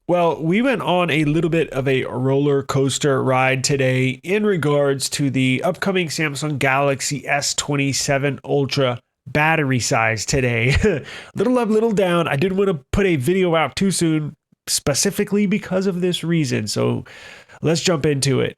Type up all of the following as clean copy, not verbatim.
Well, we went on a little bit of a roller coaster ride today in regards to the upcoming Samsung Galaxy S27 Ultra battery size today. Little up, little down. I didn't want to put a video out too soon, specifically because of this reason. So let's jump into it.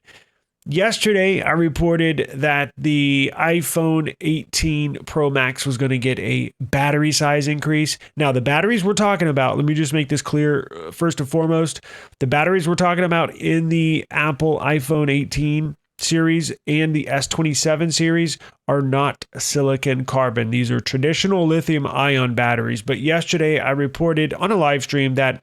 Yesterday, I reported that the iPhone 18 Pro Max was going to get a battery size increase. Now, the batteries we're talking about, let me just make this clear first and foremost. The batteries we're talking about in the Apple iPhone 18 series and the S27 series are not silicon carbon. These are traditional lithium ion batteries. But yesterday, I reported on a live stream that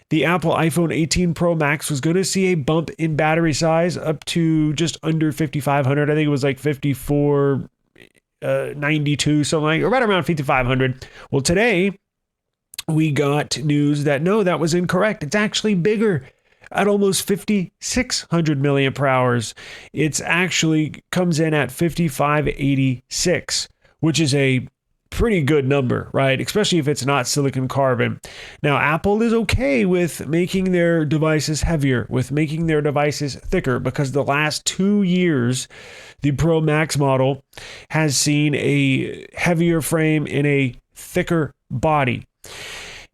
the Apple iPhone 18 Pro Max was going to see a bump in battery size up to just under 5,500. I think it was like 5492, something like, or right around 5,500. Well, today we got news that no, that was incorrect. It's actually bigger at almost 5,600 milliamp hours. It's actually comes in at 5,586, which is a pretty good number, right? Especially if it's not silicon carbon. Now, Apple is okay with making their devices heavier, with making their devices thicker, because the last 2 years, the Pro Max model has seen a heavier frame and a thicker body.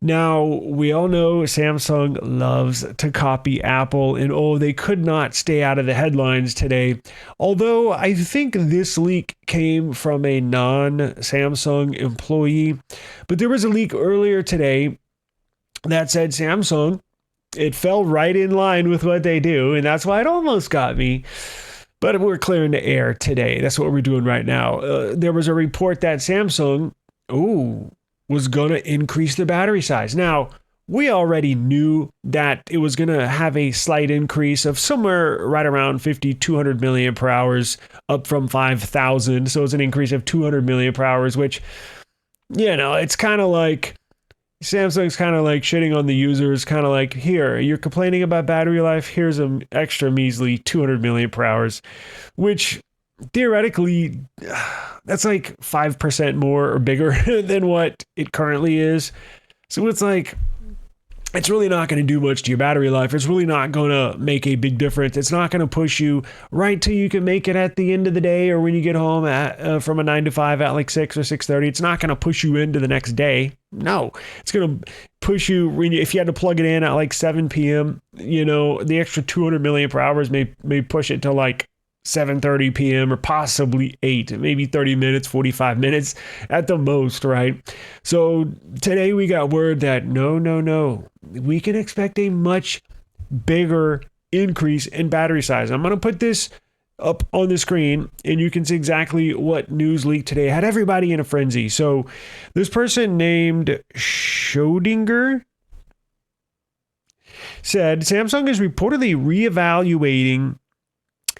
Now, we all know Samsung loves to copy Apple, and they could not stay out of the headlines today. Although I think this leak came from a non-Samsung employee, but there was a leak earlier today that said Samsung, it fell right in line with what they do, and that's why it almost got me. But we're clearing the air today. That's what we're doing right now. There was a report that Samsung, was going to increase the battery size. Now, we already knew that it was going to have a slight increase of somewhere right around 5,200 milliamp hours, up from 5,000. So it's an increase of 200 milliamp hours, which, it's kind of like Samsung's kind of like shitting on the users, kind of like, here, you're complaining about battery life, here's an extra measly 200 milliamp hours, which theoretically, that's like 5% more or bigger than what it currently is. So it's like, it's really not going to do much to your battery life. It's really not going to make a big difference. It's not going to push you right till you can make it at the end of the day, or when you get home from a 9 to 5 at like 6 or 6:30. It's not going to push you into the next day. No, it's going to push you if you had to plug it in at like 7 p.m. The extra 200 milliamp hours may push it to like 7:30 p.m. or possibly 8, maybe 30 minutes, 45 minutes at the most, right? So today we got word that no, we can expect a much bigger increase in battery size. I'm going to put this up on the screen and you can see exactly what news leak today had everybody in a frenzy. So this person named Schrodinger said Samsung is reportedly reevaluating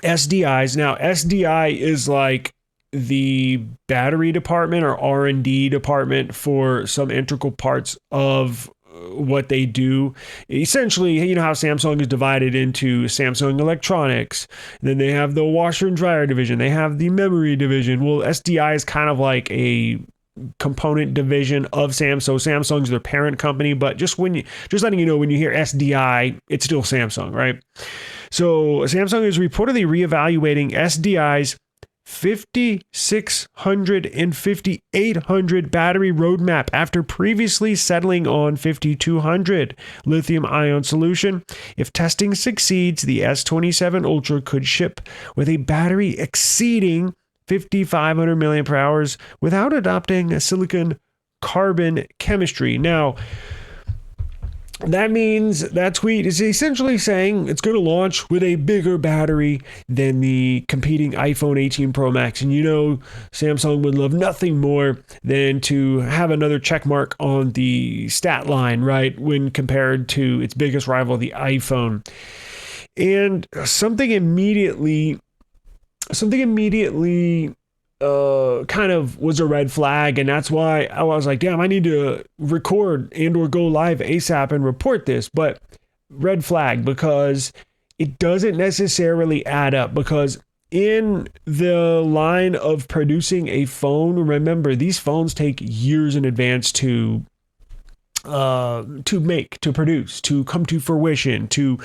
SDIs. Now, SDI is like the battery department or R&D department for some integral parts of what they do. Essentially, you know how Samsung is divided into Samsung Electronics, and then they have the washer and dryer division, they have the memory division. Well, SDI is kind of like a component division of Samsung. So Samsung's their parent company, but just letting you know, when you hear SDI, it's still Samsung, right? So Samsung is reportedly reevaluating SDI's 5,600 and 5,800 battery roadmap after previously settling on 5,200 lithium-ion solution. If testing succeeds, the S27 Ultra could ship with a battery exceeding 5,500 milliamp hours without adopting a silicon carbon chemistry. Now, that means that tweet is essentially saying it's going to launch with a bigger battery than the competing iPhone 18 Pro Max. And Samsung would love nothing more than to have another check mark on the stat line, right, when compared to its biggest rival, the iPhone. And something immediately kind of was a red flag, and that's why I was like, damn, I need to record and or go live ASAP and report this. But red flag, because it doesn't necessarily add up, because in the line of producing a phone, remember, these phones take years in advance to to produce, to come to fruition, to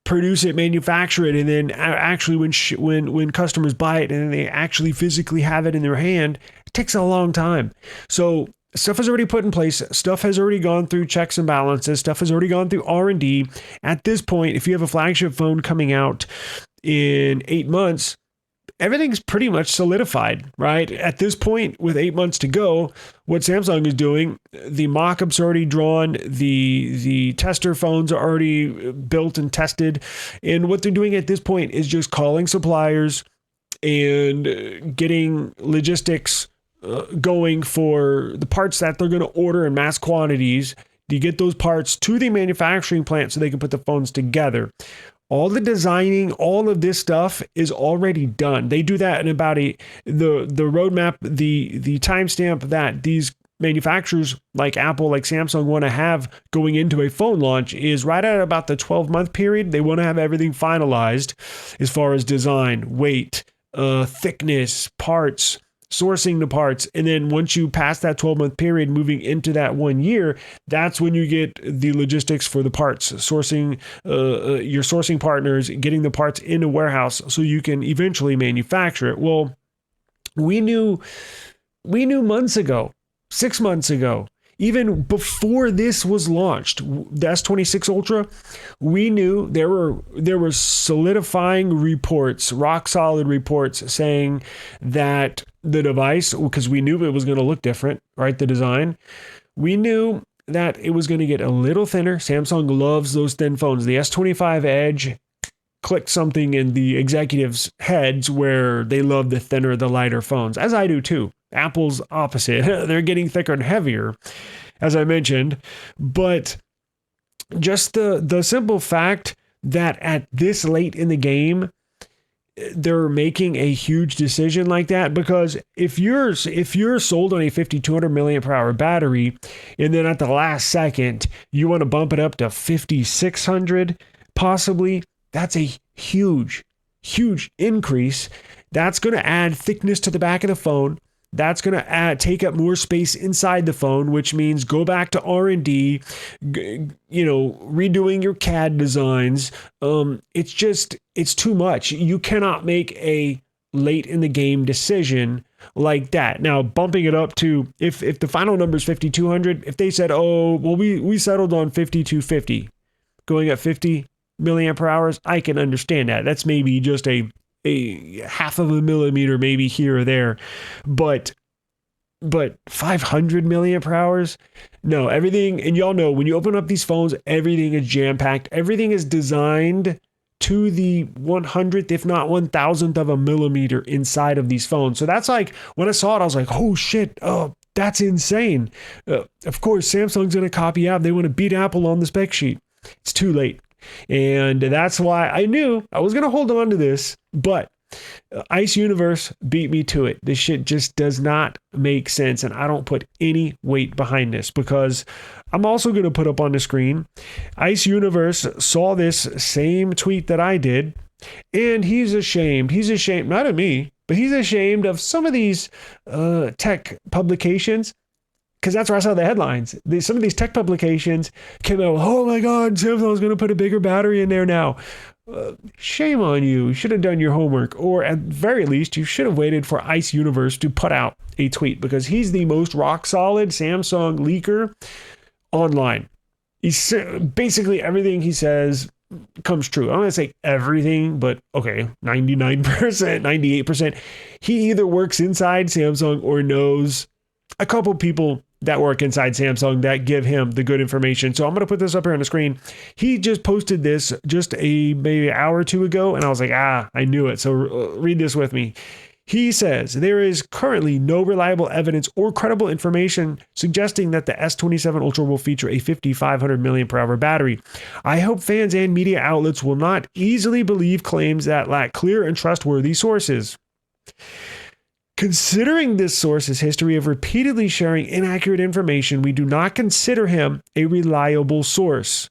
produce it, manufacture it, and then actually when customers buy it and they actually physically have it in their hand, it takes a long time. So stuff is already put in place. Stuff has already gone through checks and balances. Stuff has already gone through R&D. At this point, if you have a flagship phone coming out in 8 months, everything's pretty much solidified, right? At this point, with 8 months to go, what Samsung is doing, the mock-ups are already drawn, the tester phones are already built and tested, and what they're doing at this point is just calling suppliers and getting logistics going for the parts that they're going to order in mass quantities to get those parts to the manufacturing plant so they can put the phones together. All the designing, all of this stuff is already done. They do that in about the roadmap, the timestamp that these manufacturers like Apple, like Samsung want to have going into a phone launch is right at about the 12-month period. They want to have everything finalized as far as design, weight, thickness, parts, sourcing the parts. And then once you pass that 12-month period, moving into that 1 year, that's when you get the logistics for the parts, sourcing your sourcing partners, getting the parts in a warehouse so you can eventually manufacture it. Well, we knew months ago, 6 months ago, even before this was launched, the S26 Ultra, we knew there were solidifying reports, rock solid reports saying that the device, because we knew it was going to look different, right? The design, we knew that it was going to get a little thinner. Samsung loves those thin phones. The S25 Edge clicked something in the executives' heads where they love the thinner, the lighter phones, as I do too. Apple's opposite. They're getting thicker and heavier, as I mentioned. But just the simple fact that at this late in the game, they're making a huge decision like that, because if you're sold on a 5200 milliamp per hour battery, and then at the last second you want to bump it up to 5600, possibly, that's a huge increase. That's going to add thickness to the back of the phone. That's going to take up more space inside the phone, which means go back to R&D, redoing your CAD designs. It's too much. You cannot make a late in the game decision like that. Now, bumping it up to, if the final number is 5,200, if they said, oh, well, we settled on 5,250, going at 50 milliamp per hours, I can understand that. That's maybe just a half of a millimeter, maybe here or there, but 500 milliamp per hours, no. Everything, and y'all know, when you open up these phones, everything is jam-packed. Everything is designed to the 100th, if not 1000th of a millimeter inside of these phones. So that's like, when I saw it, I was like, oh shit, oh, that's insane. Of course, Samsung's going to copy out. They want to beat Apple on the spec sheet. It's too late. And that's why I knew I was going to hold on to this, but Ice Universe beat me to it. This shit just does not make sense, and I don't put any weight behind this, because I'm also going to put up on the screen, Ice Universe saw this same tweet that I did, and he's ashamed, not of me, but he's ashamed of some of these tech publications. Because that's where I saw the headlines. Some of these tech publications came out, oh my God, Samsung's going to put a bigger battery in there now. Shame on you. You should have done your homework. Or at very least, you should have waited for Ice Universe to put out a tweet, because he's the most rock solid Samsung leaker online. He's basically everything he says comes true. I'm going to say everything, but okay, 99%, 98%. He either works inside Samsung or knows a couple people that work inside Samsung that give him the good information. So I'm going to put this up here on the screen. He just posted this just maybe an hour or two ago, and I was like, I knew it. So read this with me. He says, there is currently no reliable evidence or credible information suggesting that the S27 Ultra will feature a 5,500 milliamp per hour battery. I hope fans and media outlets will not easily believe claims that lack clear and trustworthy sources. Considering this source's history of repeatedly sharing inaccurate information, we do not consider him a reliable source.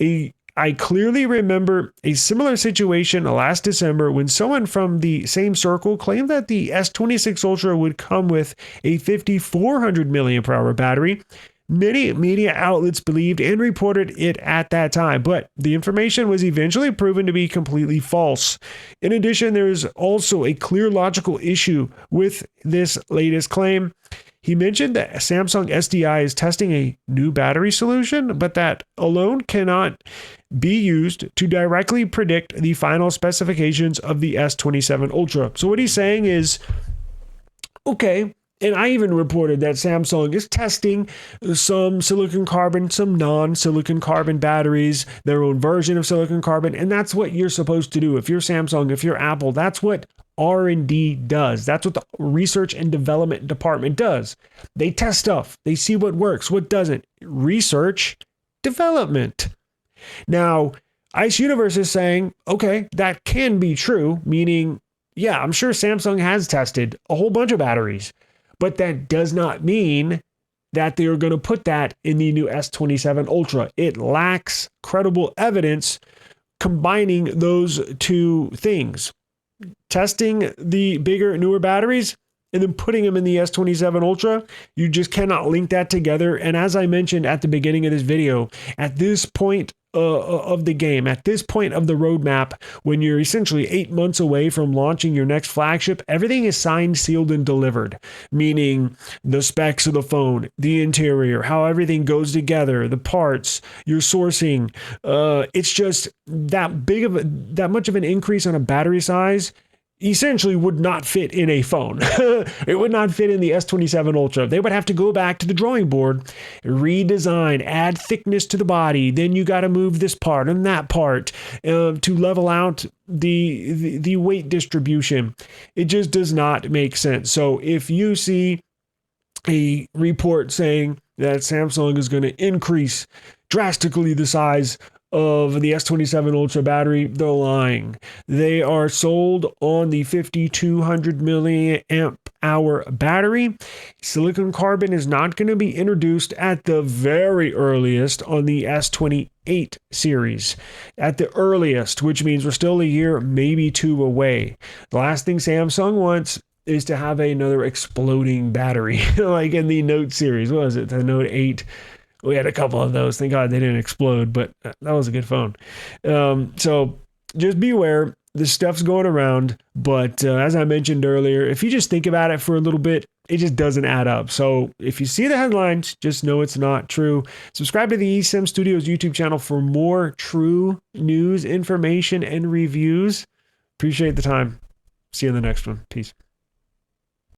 I clearly remember a similar situation last December when someone from the same circle claimed that the S26 Ultra would come with a 5,400 milliamp per hour battery. Many media outlets believed and reported it at that time, but the information was eventually proven to be completely false. In addition, there is also a clear logical issue with this latest claim. He mentioned that Samsung SDI is testing a new battery solution, but that alone cannot be used to directly predict the final specifications of the S27 Ultra. So what he's saying is, okay, and I even reported that Samsung is testing some silicon carbon, some non-silicon carbon batteries, their own version of silicon carbon, and that's what you're supposed to do. If you're Samsung, if you're Apple, that's what R&D does. That's what the research and development department does. They test stuff. They see what works, what doesn't. Research, development. Now, Ice Universe is saying, okay, that can be true, meaning, yeah, I'm sure Samsung has tested a whole bunch of batteries, but that does not mean that they're going to put that in the new S27 Ultra. It lacks credible evidence combining those two things. Testing the bigger, newer batteries and then putting them in the S27 Ultra, you just cannot link that together. And as I mentioned at the beginning of this video, at this point of the game, at this point of the roadmap, when you're essentially 8 months away from launching your next flagship, everything is signed, sealed, and delivered, meaning the specs of the phone, the interior, how everything goes together, the parts, your sourcing. It's just that much of an increase on a battery size essentially would not fit in a phone. It would not fit in the S27 Ultra. They would have to go back to the drawing board, redesign, add thickness to the body. Then you got to move this part and that part to level out the weight distribution. It just does not make sense. So if you see a report saying that Samsung is going to increase drastically the size of the S27 Ultra battery, they're lying. They are sold on the 5200 milliamp hour battery. Silicon carbon is not going to be introduced at the very earliest on the S28 series. At the earliest, which means we're still a year, maybe two away. The last thing Samsung wants is to have another exploding battery like in the Note series. What was it? The Note 8. We had a couple of those. Thank God they didn't explode, but that was a good phone. So just beware. This stuff's going around. But as I mentioned earlier, if you just think about it for a little bit, it just doesn't add up. So if you see the headlines, just know it's not true. Subscribe to the eSIM Studios YouTube channel for more true news, information, and reviews. Appreciate the time. See you in the next one. Peace.